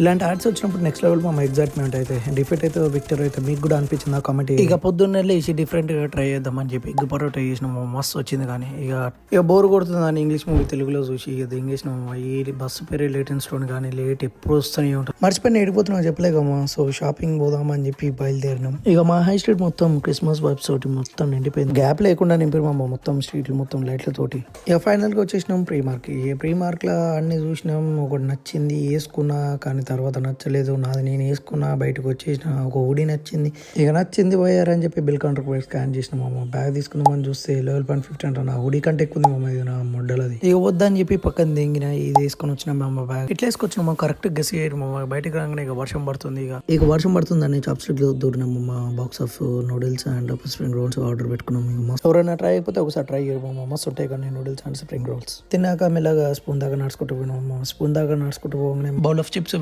ఇలాంటి యాడ్స్ వచ్చినప్పుడు next level మా ఎగ్జైట్మెంట్ అయితే డిఫెక్ట్ అయితే విక్టర్ అయితే మీకు కూడా అనిపించింది కామెంట్. ఇక పొద్దున్నే లేచి డిఫరెంట్ గా ట్రై చేద్దామని చెప్పి ఎగ్ పరోటా చేసినాము, మస్తు వచ్చింది. కానీ ఇక బోర్ కొడుతుంది ఇంగ్లీష్ మూవీ తెలుగులో చూసి ఇక ఇంగ్లీష్నాము. ఈ బస్సు పేరు లేటెన్ స్టోన్ కానీ లేట్ ఎప్పుడు వస్తూనే ఉంటాం. మర్చిపోయిన ఎడిపోతున్నాం చెప్పలేకమ్మా. సో షాపింగ్ పోదామని చెప్పి బయలుదేరినాం. ఇక మా హై స్ట్రీట్ మొత్తం క్రిస్మస్ వైబ్స్ తోటి మొత్తం నిండిపోయింది. గ్యాప్ లేకుండా నింపిమమ్మ మొత్తం స్ట్రీట్లు మొత్తం లైట్లతోటి. ఇక ఫైనల్ గా వచ్చేసినాం ప్రీ మార్క్. ఈ ప్రీ మార్క్ లా అన్ని చూసినాం. ఒకటి నచ్చింది వేసుకున్నా, కానీ తర్వాత నచ్చలేదు. నాది నేను వేసుకున్నా, బయటకు వచ్చేసిన ఒక హుడీ నచ్చింది. ఇక నచ్చింది పోయారని చెప్పి బిల్ కౌంటర్ పోయి స్కాన్ చేసినాం. అమ్మ బ్యాగ్ తీసుకుందామని చూస్తే 11.50 అంట. నా హుడీ కంటే ఎక్కువ ఉంది ఇది నా మొడ్డలది. ఇక వద్దని చెప్పి పక్కన దింగిన ఇది వేసుకొని వచ్చినాం. అమ్మ బ్యాగ్ ఇట్లా వేసుకొచ్చినాం. కరెక్ట్ గెస్ చేయరు మమ్మ. బయటకు రాగానే ఇక వర్షం పడుతుంది. ఇక వర్షం పడుతుందని చాప్ స్ట్రీట్ లో దూరినాం. Box of noodles and spring rolls order పెట్టుకున్నాం. ఎవరైనా ట్రై అయిపోతే ఒకసారి ట్రై చేయమమ్మ. మస్తు ఉంటాయి కానీ నూడిల్స్ అండ్ స్ప్రింగ్ రోల్స్. తిన్నాక మెల్లగా స్పూన్ దాకా నడుచుకుంటూ పోయినాం. స్పూన్ దాకా నడుచుకుంటూ పోగానే బౌల్ ఆఫ్ చిప్స్